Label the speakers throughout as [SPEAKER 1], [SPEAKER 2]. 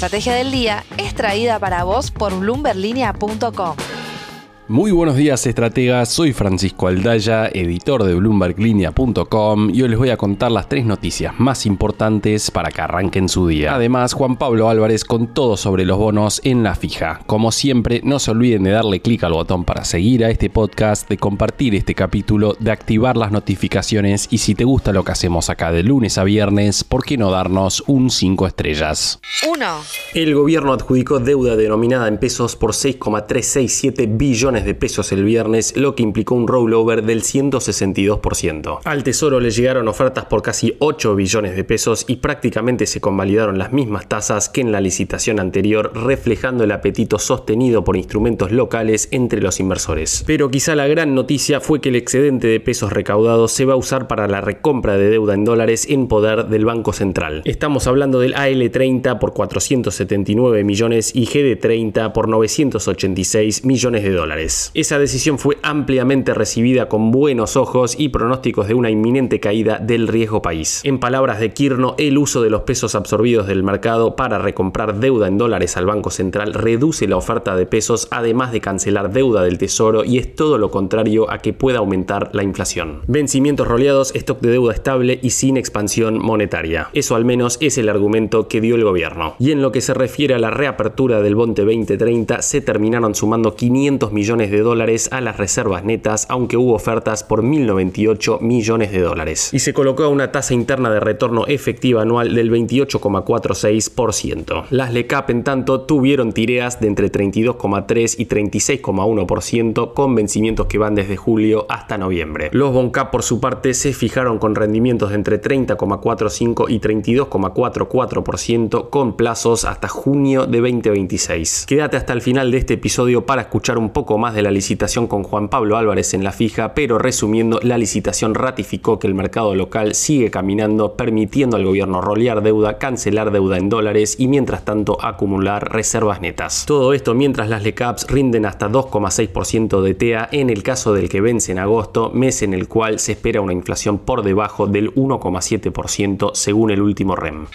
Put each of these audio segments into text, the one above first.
[SPEAKER 1] estrategia del día es traída para vos por bloomberlinia.com.
[SPEAKER 2] Muy buenos días, estrategas. Soy Francisco Aldaya, editor de bloomberlinia.com, y hoy les voy a contar las 3 noticias más importantes para que arranquen su día. Además, Juan Pablo Álvarez con todo sobre los bonos en la fija. Como siempre, no se olviden de darle clic al botón para seguir a este podcast, de compartir este capítulo, de activar las notificaciones y si te gusta lo que hacemos acá de lunes a viernes, ¿por qué no darnos un 5 estrellas?
[SPEAKER 1] 1.
[SPEAKER 3] El gobierno adjudicó deuda denominada en pesos por 6,367 billones de pesos el viernes, lo que implicó un rollover del 162%. Al Tesoro le llegaron ofertas por casi 8 billones de pesos y prácticamente se convalidaron las mismas tasas que en la licitación anterior, reflejando el apetito sostenido por instrumentos locales entre los inversores. Pero quizá la gran noticia fue que el excedente de pesos recaudados se va a usar para la recompra de deuda en dólares en poder del Banco Central. Estamos hablando del AL30 por 479 millones y GD30 por 986 millones de dólares. Esa decisión fue ampliamente recibida con buenos ojos y pronósticos de una inminente caída del riesgo país. En palabras de Kirno, el uso de los pesos absorbidos del mercado para recomprar deuda en dólares al Banco Central reduce la oferta de pesos, además de cancelar deuda del Tesoro, y es todo lo contrario a que pueda aumentar la inflación. Vencimientos roleados, stock de deuda estable y sin expansión monetaria. Eso al menos es el argumento que dio el gobierno. Y en lo que se refiere a la reapertura del Bonte 2030, se terminaron sumando 500 millones de dólares a las reservas netas, aunque hubo ofertas por 1.098 millones de dólares. Y se colocó a una tasa interna de retorno efectiva anual del 28,46%. Las LECAP, en tanto, tuvieron tireas de entre 32,3 y 36,1%, con vencimientos que van desde julio hasta noviembre. Los BONCAP, por su parte, se fijaron con rendimientos de entre 30,45 y 32,44%, con plazos hasta junio de 2026. Quédate hasta el final de este episodio para escuchar un poco más de la licitación con Juan Pablo Álvarez en la fija, pero resumiendo, la licitación ratificó que el mercado local sigue caminando, permitiendo al gobierno rolear deuda, cancelar deuda en dólares y mientras tanto acumular reservas netas. Todo esto mientras las LECAPs rinden hasta 2,6% de TEA en el caso del que vence en agosto, mes en el cual se espera una inflación por debajo del 1,7% según el último REM.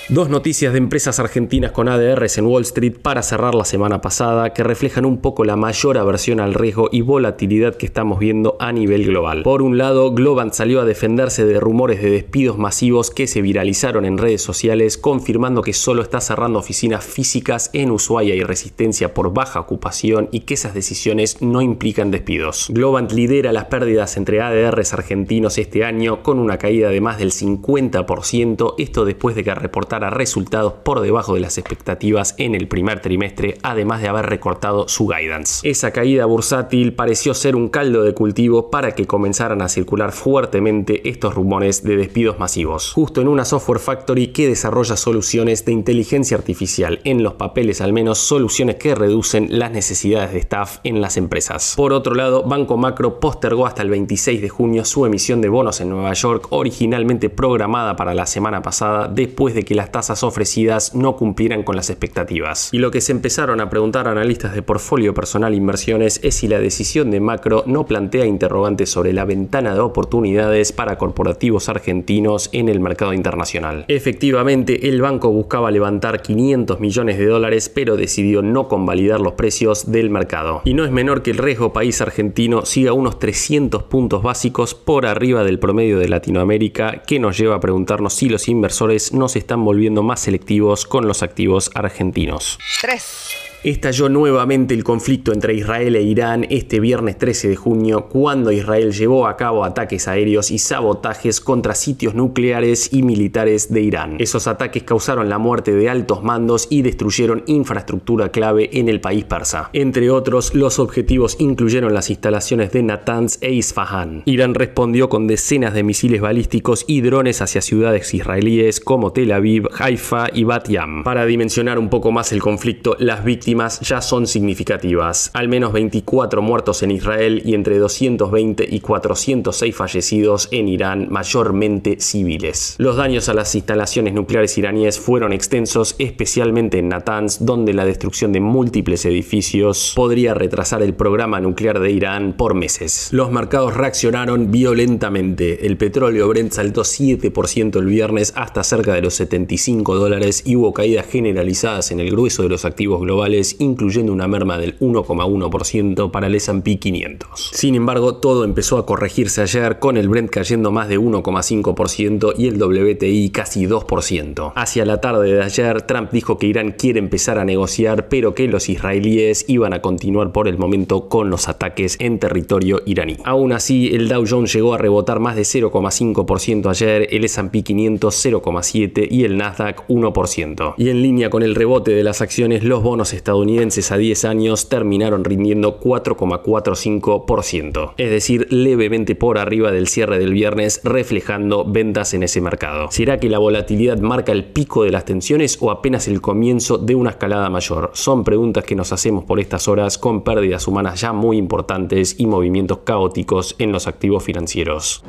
[SPEAKER 3] 2 noticias de empresas argentinas con ADRs en Wall Street para cerrar la semana pasada que reflejan un poco la mayor aversión al riesgo y volatilidad que estamos viendo a nivel global. Por un lado, Globant salió a defenderse de rumores de despidos masivos que se viralizaron en redes sociales, confirmando que solo está cerrando oficinas físicas en Ushuaia y Resistencia por baja ocupación y que esas decisiones no implican despidos. Globant lidera las pérdidas entre ADRs argentinos este año con una caída de más del 50%, esto después de que reportara resultados por debajo de las expectativas en el primer trimestre, además de haber recortado su guidance. Esa caída bursátil pareció ser un caldo de cultivo para que comenzaran a circular fuertemente estos rumores de despidos masivos. Justo en una software factory que desarrolla soluciones de inteligencia artificial, en los papeles al menos soluciones que reducen las necesidades de staff en las empresas. Por otro lado, Banco Macro postergó hasta el 26 de junio su emisión de bonos en Nueva York, originalmente programada para la semana pasada, después de que las tasas ofrecidas no cumplieran con las expectativas. Y lo que se empezaron a preguntar analistas de portfolio personal inversiones es si la decisión de Macro no plantea interrogantes sobre la ventana de oportunidades para corporativos argentinos en el mercado internacional. Efectivamente, el banco buscaba levantar 500 millones de dólares, pero decidió no convalidar los precios del mercado. Y no es menor que el riesgo país argentino siga unos 300 puntos básicos por arriba del promedio de Latinoamérica, que nos lleva a preguntarnos si los inversores no se están volviendo más selectivos con los activos argentinos.
[SPEAKER 1] 3.
[SPEAKER 3] Estalló nuevamente el conflicto entre Israel e Irán este viernes 13 de junio, cuando Israel llevó a cabo ataques aéreos y sabotajes contra sitios nucleares y militares de Irán. Esos ataques causaron la muerte de altos mandos y destruyeron infraestructura clave en el país persa. Entre otros, los objetivos incluyeron las instalaciones de Natanz e Isfahan. Irán respondió con decenas de misiles balísticos y drones hacia ciudades israelíes como Tel Aviv, Haifa y Bat Yam. Para dimensionar un poco más el conflicto, las víctimas víctimas ya son significativas, al menos 24 muertos en Israel y entre 220 y 406 fallecidos en Irán, mayormente civiles. Los daños a las instalaciones nucleares iraníes fueron extensos, especialmente en Natanz, donde la destrucción de múltiples edificios podría retrasar el programa nuclear de Irán por meses. Los mercados reaccionaron violentamente. El petróleo Brent saltó 7% el viernes hasta cerca de los $75 y hubo caídas generalizadas en el grueso de los activos globales, incluyendo una merma del 1,1% para el S&P 500. Sin embargo, todo empezó a corregirse ayer, con el Brent cayendo más de 1,5% y el WTI casi 2%. Hacia la tarde de ayer, Trump dijo que Irán quiere empezar a negociar, pero que los israelíes iban a continuar por el momento con los ataques en territorio iraní. Aún así, el Dow Jones llegó a rebotar más de 0,5% ayer, el S&P 500 0,7% y el Nasdaq 1%. Y en línea con el rebote de las acciones, los bonos estadounidenses a 10 años terminaron rindiendo 4,45%, es decir, levemente por arriba del cierre del viernes, reflejando ventas en ese mercado. ¿Será que la volatilidad marca el pico de las tensiones o apenas el comienzo de una escalada mayor? Son preguntas que nos hacemos por estas horas, con pérdidas humanas ya muy importantes y movimientos caóticos en los activos financieros.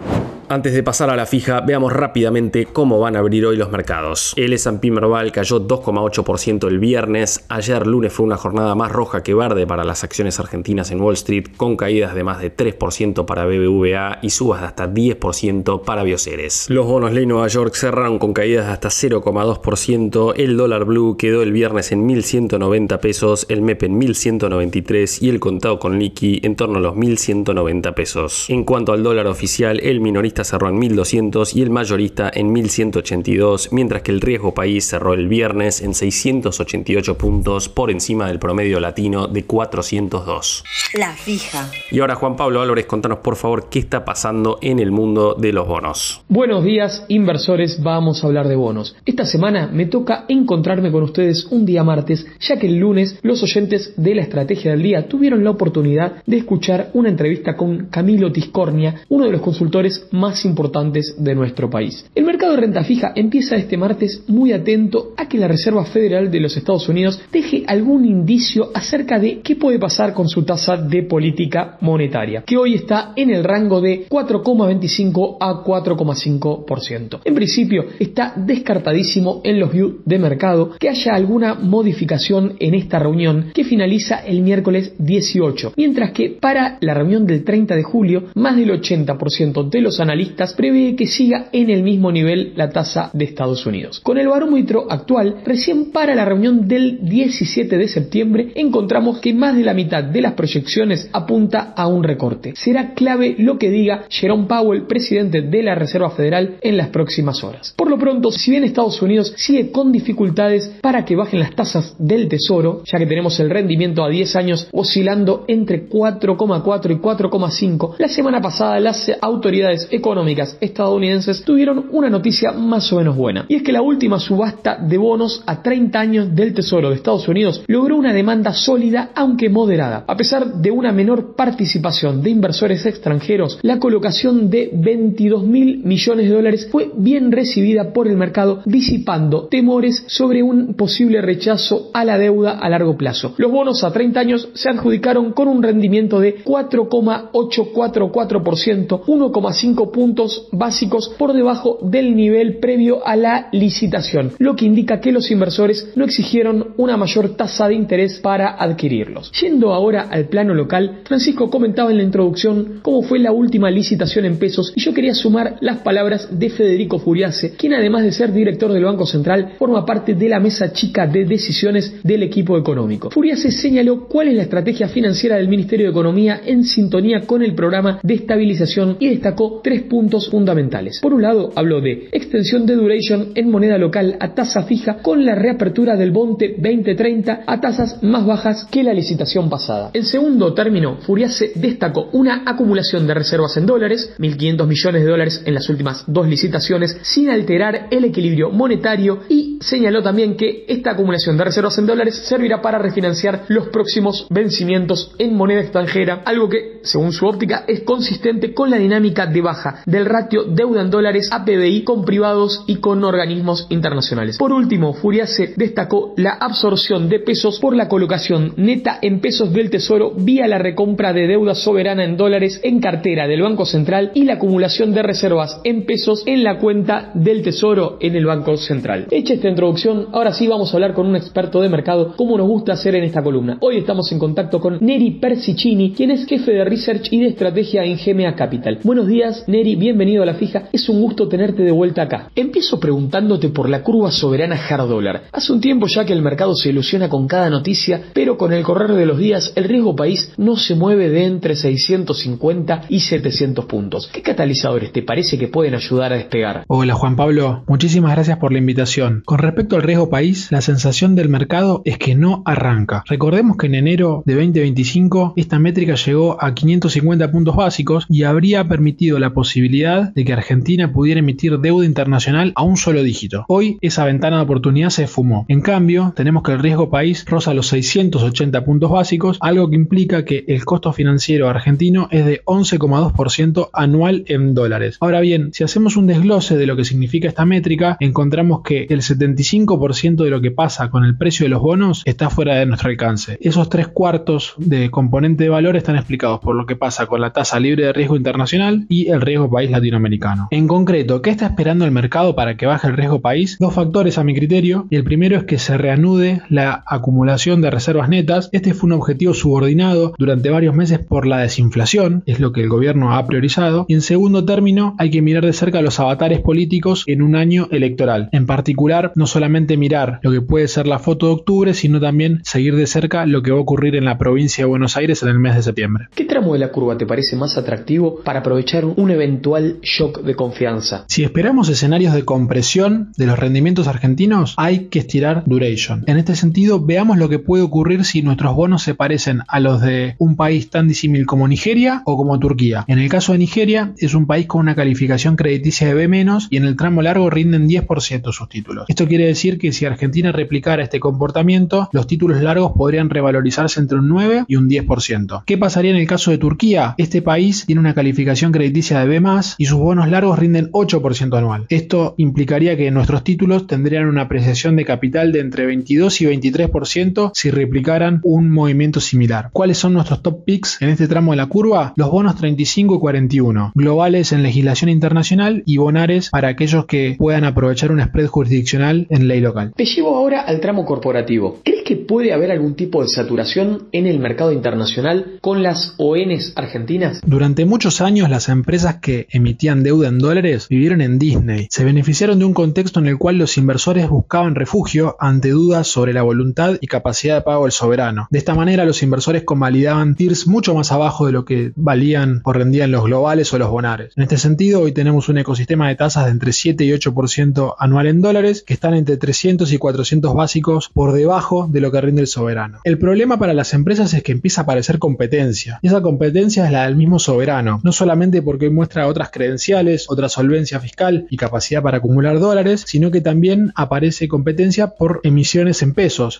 [SPEAKER 3] Antes de pasar a la fija, veamos rápidamente cómo van a abrir hoy los mercados. El S&P Merval cayó 2,8% el viernes. Ayer lunes fue una jornada más roja que verde para las acciones argentinas en Wall Street, con caídas de más de 3% para BBVA y subas de hasta 10% para Bioceres. Los bonos ley Nueva York cerraron con caídas de hasta 0,2%. El dólar blue quedó el viernes en 1.190 pesos, el MEP en 1.193 y el contado con liqui en torno a los 1.190 pesos. En cuanto al dólar oficial, el minorista cerró en 1.200 y el mayorista en 1.182, mientras que el riesgo país cerró el viernes en 688 puntos por encima del promedio latino de 402.
[SPEAKER 4] La fija.
[SPEAKER 3] Y ahora, Juan Pablo Álvarez, contanos por favor qué está pasando en el mundo de los bonos.
[SPEAKER 5] Buenos días, inversores, vamos a hablar de bonos. Esta semana me toca encontrarme con ustedes un día martes, ya que el lunes los oyentes de la Estrategia del Día tuvieron la oportunidad de escuchar una entrevista con Camilo Tiscornia, uno de los consultores más importantes de nuestro país. El mercado de renta fija empieza este martes muy atento a que la Reserva Federal de los Estados Unidos deje algún indicio acerca de qué puede pasar con su tasa de política monetaria, que hoy está en el rango de 4,25 a 4,5%. En principio está descartadísimo en los views de mercado que haya alguna modificación en esta reunión que finaliza el miércoles 18, mientras que para la reunión del 30 de julio más del 80% de los analistas prevé que siga en el mismo nivel la tasa de Estados Unidos. Con el barómetro actual, recién para la reunión del 17 de septiembre encontramos que más de la mitad de las proyecciones apunta a un recorte. Será clave lo que diga Jerome Powell, presidente de la Reserva Federal, en las próximas horas. Por lo pronto, si bien Estados Unidos sigue con dificultades para que bajen las tasas del tesoro, ya que tenemos el rendimiento a 10 años oscilando entre 4,4 y 4,5, la semana pasada las autoridades económicas estadounidenses tuvieron una noticia más o menos buena, y es que la última subasta de bonos a 30 años del Tesoro de Estados Unidos logró una demanda sólida aunque moderada. A pesar de una menor participación de inversores extranjeros, la colocación de $22.000 millones fue bien recibida por el mercado, disipando temores sobre un posible rechazo a la deuda a largo plazo. Los bonos a 30 años se adjudicaron con un rendimiento de 4,844%, 1,5 puntos básicos por debajo del nivel previo a la licitación, lo que indica que los inversores no exigieron una mayor tasa de interés para adquirirlos. Yendo ahora al plano local, Francisco comentaba en la introducción cómo fue la última licitación en pesos, y yo quería sumar las palabras de Federico Furiase, quien además de ser director del Banco Central, forma parte de la mesa chica de decisiones del equipo económico. Furiase señaló cuál es la estrategia financiera del Ministerio de Economía en sintonía con el programa de estabilización y destacó 3 puntos fundamentales. Por un lado, habló de extensión de duration en moneda local a tasa fija con la reapertura del Bonte 2030 a tasas más bajas que la licitación pasada. En segundo término, Furiase destacó una acumulación de reservas en dólares, $1.500 millones en las últimas 2 licitaciones, sin alterar el equilibrio monetario, y señaló también que esta acumulación de reservas en dólares servirá para refinanciar los próximos vencimientos en moneda extranjera, algo que, según su óptica, es consistente con la dinámica de baja del ratio deuda en dólares a PBI con privados y con organismos internacionales. Por último, Furiase destacó la absorción de pesos por la colocación neta en pesos del Tesoro vía la recompra de deuda soberana en dólares en cartera del Banco Central y la acumulación de reservas en pesos en la cuenta del Tesoro en el Banco Central. Hecha esta introducción, ahora sí vamos a hablar con un experto de mercado, como nos gusta hacer en esta columna. Hoy estamos en contacto con Neri Persicini, quien es jefe de Research y de Estrategia en GMA Capital. Buenos días, Neri, bienvenido a La Fija. Es un gusto tenerte de vuelta acá. Empiezo preguntándote por la curva soberana hard dólar. Hace un tiempo ya que el mercado se ilusiona con cada noticia, pero con el correr de los días el riesgo país no se mueve de entre 650 y 700 puntos. ¿Qué catalizadores te parece que pueden ayudar a despegar?
[SPEAKER 4] Hola Juan Pablo, muchísimas gracias por la invitación. Con respecto al riesgo país, la sensación del mercado es que no arranca. Recordemos que en enero de 2025 esta métrica llegó a 550 puntos básicos y habría permitido la posibilidad de que Argentina pudiera emitir deuda internacional a un solo dígito. Hoy esa ventana de oportunidad se esfumó. En cambio, tenemos que el riesgo país roza los 680 puntos básicos, algo que implica que el costo financiero argentino es de 11,2% anual en dólares. Ahora bien, si hacemos un desglose de lo que significa esta métrica, encontramos que el 75% de lo que pasa con el precio de los bonos está fuera de nuestro alcance. Esos 3/4 de componente de valor están explicados por lo que pasa con la tasa libre de riesgo internacional y el riesgo país latinoamericano. En concreto, ¿qué está esperando el mercado para que baje el riesgo país? Dos factores a mi criterio, y el primero es que se reanude la acumulación de reservas netas. Este fue un objetivo subordinado durante varios meses por la desinflación, es lo que el gobierno ha priorizado. Y en segundo término, hay que mirar de cerca los avatares políticos en un año electoral. En particular, no solamente mirar lo que puede ser la foto de octubre, sino también seguir de cerca lo que va a ocurrir en la provincia de Buenos Aires en el mes de septiembre.
[SPEAKER 5] ¿Qué tramo de la curva te parece más atractivo para aprovechar un eventual shock de confianza?
[SPEAKER 4] Si esperamos escenarios de compresión de los rendimientos argentinos, hay que estirar duration. En este sentido, veamos lo que puede ocurrir si nuestros bonos se parecen a los de un país tan disímil como Nigeria o como Turquía. En el caso de Nigeria, es un país con una calificación crediticia de B- y en el tramo largo rinden 10% sus títulos. Esto quiere decir que si Argentina replicara este comportamiento, los títulos largos podrían revalorizarse entre un 9 y un 10%. ¿Qué pasaría en el caso de Turquía? Este país tiene una calificación crediticia de B+ y sus bonos largos rinden 8% anual. Esto implicaría que nuestros títulos tendrían una apreciación de capital de entre 22 y 23% si replicaran un movimiento similar. ¿Cuáles son nuestros top picks en este tramo de la curva? Los bonos 35 y 41, globales en legislación internacional y bonares para aquellos que puedan aprovechar un spread jurisdiccional en ley local.
[SPEAKER 5] Te llevo ahora al tramo corporativo. ¿Crees que puede haber algún tipo de saturación en el mercado internacional con las ONs argentinas?
[SPEAKER 4] Durante muchos años las empresas que emitían deuda en dólares vivieron en Disney. Se beneficiaron de un contexto en el cual los inversores buscaban refugio ante dudas sobre la voluntad y capacidad de pago del soberano. De esta manera los inversores convalidaban tiers mucho más abajo de lo que valían o rendían los globales o los bonares. En este sentido, hoy tenemos un ecosistema de tasas de entre 7 y 8% anual en dólares que están entre 300 y 400 básicos por debajo de lo que rinde el soberano. El problema para las empresas es que empieza a aparecer competencia. Y esa competencia es la del mismo soberano, no solamente porque muestra otras credenciales, otra solvencia fiscal y capacidad para acumular dólares, sino que también aparece competencia por emisiones en pesos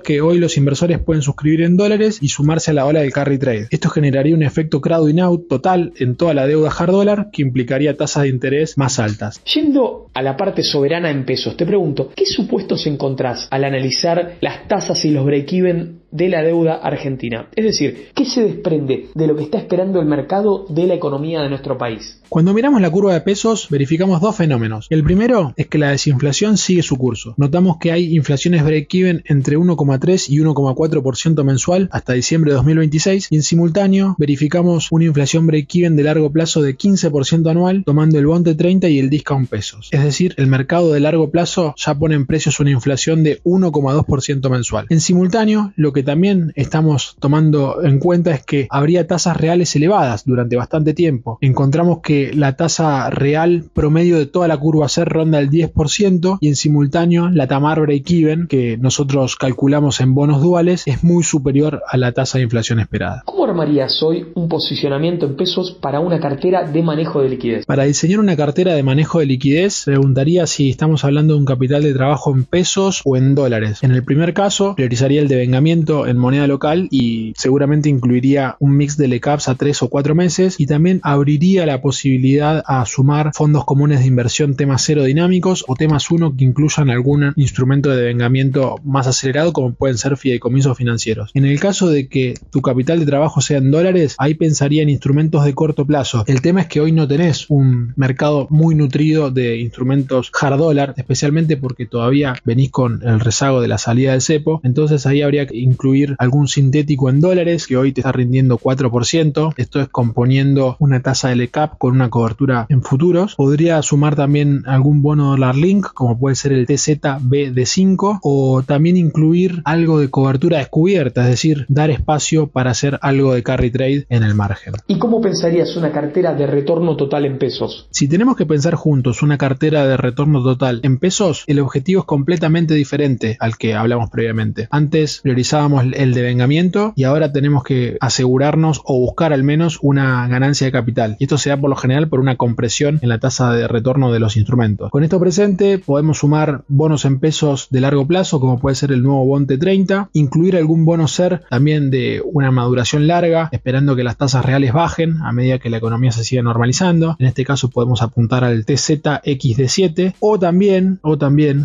[SPEAKER 4] que hoy los inversores pueden suscribir en dólares y sumarse a la ola del carry trade. Esto generaría un efecto crowding out total en toda la deuda hard dólar que implicaría tasas de interés más altas.
[SPEAKER 5] Yendo a la parte soberana en pesos, te pregunto, ¿qué supuestos encontrás al analizar las tasas y los break-even de la deuda argentina? Es decir, ¿qué se desprende de lo que está esperando el mercado de la economía de nuestro país?
[SPEAKER 4] Cuando miramos la curva de pesos, verificamos dos fenómenos. El primero es que la desinflación sigue su curso. Notamos que hay inflaciones break-even entre 1,3 y 1,4% mensual hasta diciembre de 2026 y en simultáneo verificamos una inflación break-even de largo plazo de 15% anual tomando el Bond de 30 y el discount pesos. Es decir, el mercado de largo plazo ya pone en precios una inflación de 1,2% mensual. En simultáneo, lo que que también estamos tomando en cuenta es que habría tasas reales elevadas durante bastante tiempo. Encontramos que la tasa real promedio de toda la curva C ronda el 10% y en simultáneo la Tamar Break-Even, que nosotros calculamos en bonos duales, es muy superior a la tasa de inflación esperada.
[SPEAKER 5] ¿Cómo armarías hoy un posicionamiento en pesos para una cartera de manejo de liquidez?
[SPEAKER 4] Para diseñar una cartera de manejo de liquidez, preguntaría si estamos hablando de un capital de trabajo en pesos o en dólares. En el primer caso, priorizaría el devengamiento en moneda local y seguramente incluiría un mix de LECAPs a 3 o 4 meses y también abriría la posibilidad a sumar fondos comunes de inversión temas 0 dinámicos o temas 1 que incluyan algún instrumento de devengamiento más acelerado como pueden ser fideicomisos financieros. En el caso de que tu capital de trabajo sea en dólares, ahí pensaría en instrumentos de corto plazo. El tema es que hoy no tenés un mercado muy nutrido de instrumentos hard dólar, especialmente porque todavía venís con el rezago de la salida del cepo, entonces ahí habría que incluir algún sintético en dólares que hoy te está rindiendo 4%, esto es componiendo una tasa de LECAP con una cobertura en futuros. Podría sumar también algún bono dólar link como puede ser el TZBD5 o también incluir algo de cobertura descubierta, es decir, dar espacio para hacer algo de carry trade en el margen.
[SPEAKER 5] ¿Y cómo pensarías una cartera de retorno total en pesos?
[SPEAKER 4] Si tenemos que pensar juntos una cartera de retorno total en pesos, el objetivo es completamente diferente al que hablamos previamente. Antes priorizábamos el devengamiento y ahora tenemos que asegurarnos o buscar al menos una ganancia de capital. Y esto se da por lo general por una compresión en la tasa de retorno de los instrumentos. Con esto presente podemos sumar bonos en pesos de largo plazo como puede ser el nuevo Bond T30, incluir algún bono SER también de una maduración larga, esperando que las tasas reales bajen a medida que la economía se siga normalizando. En este caso podemos apuntar al TZXD7 o también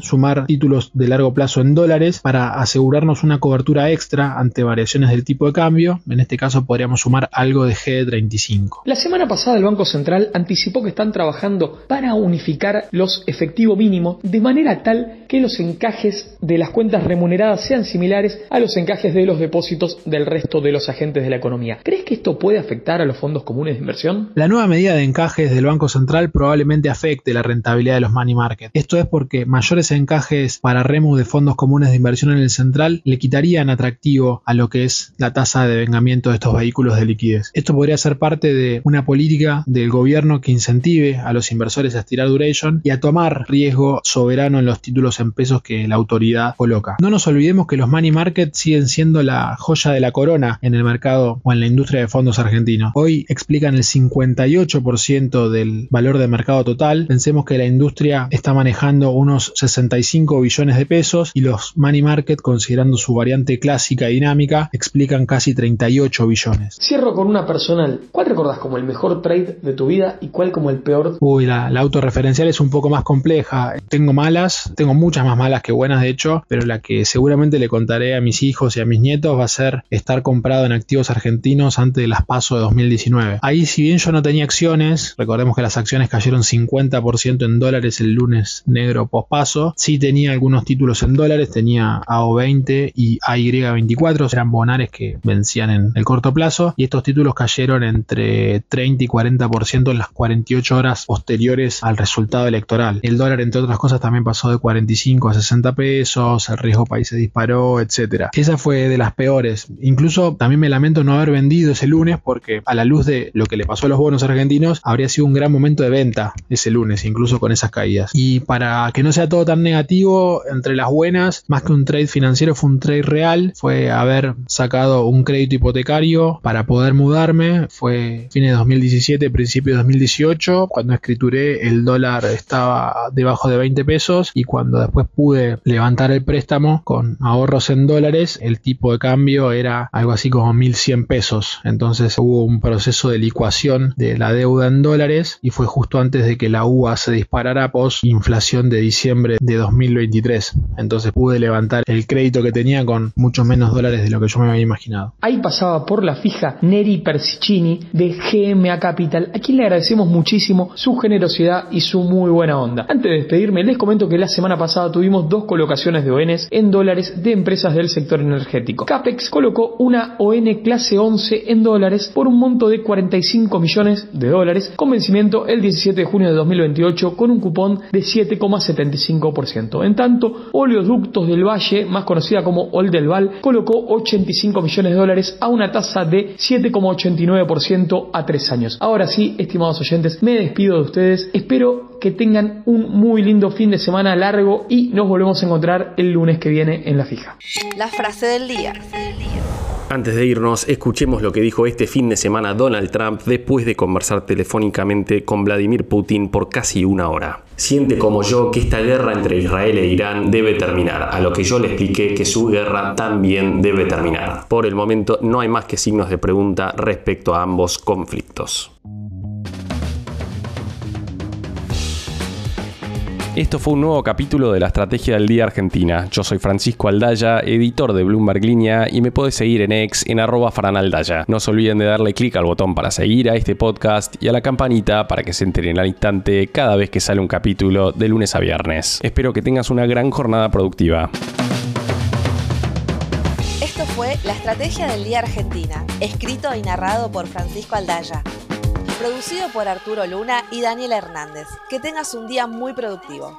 [SPEAKER 4] sumar títulos de largo plazo en dólares para asegurarnos una cobertura extra ante variaciones del tipo de cambio. En este caso podríamos sumar algo de GD35.
[SPEAKER 5] La semana pasada el Banco Central anticipó que están trabajando para unificar los efectivo mínimo de manera tal que los encajes de las cuentas remuneradas sean similares a los encajes de los depósitos del resto de los agentes de la economía. ¿Crees que esto puede afectar a los fondos comunes de inversión?
[SPEAKER 4] La nueva medida de encajes del Banco Central probablemente afecte la rentabilidad de los money market. Esto es porque mayores encajes para remu de fondos comunes de inversión en el central le quitarían atractivo a lo que es la tasa de devengamiento de estos vehículos de liquidez. Esto podría ser parte de una política del gobierno que incentive a los inversores a estirar duration y a tomar riesgo soberano en los títulos en pesos que la autoridad coloca. No nos olvidemos que los money market siguen siendo la joya de la corona en el mercado o en la industria de fondos argentinos. Hoy explican el 58% del valor de mercado total. Pensemos que la industria está manejando unos 65 billones de pesos y los money market, considerando su variante clásica y dinámica, explican casi 38 billones.
[SPEAKER 5] Cierro con una personal. ¿Cuál recordás como el mejor trade de tu vida y cuál como el peor?
[SPEAKER 4] La autorreferencial es un poco más compleja. Tengo muchas más malas que buenas de hecho, pero la que seguramente le contaré a mis hijos y a mis nietos va a ser estar comprado en activos argentinos antes de las PASO de 2019. Ahí, si bien yo no tenía acciones, recordemos que las acciones cayeron 50% en dólares el lunes negro post PASO, sí tenía algunos títulos en dólares, tenía AO20 y AY24, eran bonares que vencían en el corto plazo y estos títulos cayeron entre 30 y 40% en las 48 horas posteriores al resultado electoral. El dólar, entre otras cosas, también pasó de 45 a 60 pesos, el riesgo país se disparó, etcétera. Esa fue de las peores. Incluso también me lamento no haber vendido ese lunes porque a la luz de lo que le pasó a los bonos argentinos habría sido un gran momento de venta ese lunes, incluso con esas caídas. Y para que no sea todo tan negativo, entre las buenas, más que un trade financiero fue un trade real, fue haber sacado un crédito hipotecario para poder mudarme. Fue fines de 2017, principio de 2018, cuando escrituré el dólar estaba debajo de 20 pesos y cuando después pude levantar el préstamo con ahorros en dólares, el tipo de cambio era algo así como 1.100 pesos. Entonces hubo un proceso de licuación de la deuda en dólares y fue justo antes de que la UVA se disparara post inflación de diciembre de 2023. Entonces pude levantar el crédito que tenía con mucho menos dólares de lo que yo me había imaginado.
[SPEAKER 5] Ahí pasaba por la fija Neri Persicini de GMA Capital, a quien le agradecemos muchísimo su generosidad y su muy buena onda. Antes de despedirme, les comento que la semana pasada pasada tuvimos 2 colocaciones de ONs en dólares de empresas del sector energético. Capex colocó una ON clase 11 en dólares por un monto de $45 millones con vencimiento el 17 de junio de 2028 con un cupón de 7,75%. En tanto, Oleoductos del Valle, más conocida como Oldelval, colocó $85 millones a una tasa de 7,89% a 3 años. Ahora sí, estimados oyentes, me despido de ustedes. Espero que tengan un muy lindo fin de semana largo y nos volvemos a encontrar el lunes que viene en La Fija.
[SPEAKER 1] La frase del día.
[SPEAKER 3] Antes de irnos, escuchemos lo que dijo este fin de semana Donald Trump después de conversar telefónicamente con Vladimir Putin por casi 1 hora. Siente como yo que esta guerra entre Israel e Irán debe terminar, a lo que yo le expliqué que su guerra también debe terminar. Por el momento no hay más que signos de pregunta respecto a ambos conflictos.
[SPEAKER 2] Esto fue un nuevo capítulo de la Estrategia del Día Argentina. Yo soy Francisco Aldaya, editor de Bloomberg Línea, y me podés seguir en X en @franaldaya. No se olviden de darle clic al botón para seguir a este podcast y a la campanita para que se enteren al instante cada vez que sale un capítulo de lunes a viernes. Espero que tengas una gran jornada productiva.
[SPEAKER 1] Esto fue La Estrategia del Día Argentina, escrito y narrado por Francisco Aldaya. Producido por Arturo Luna y Daniela Hernández. Que tengas un día muy productivo.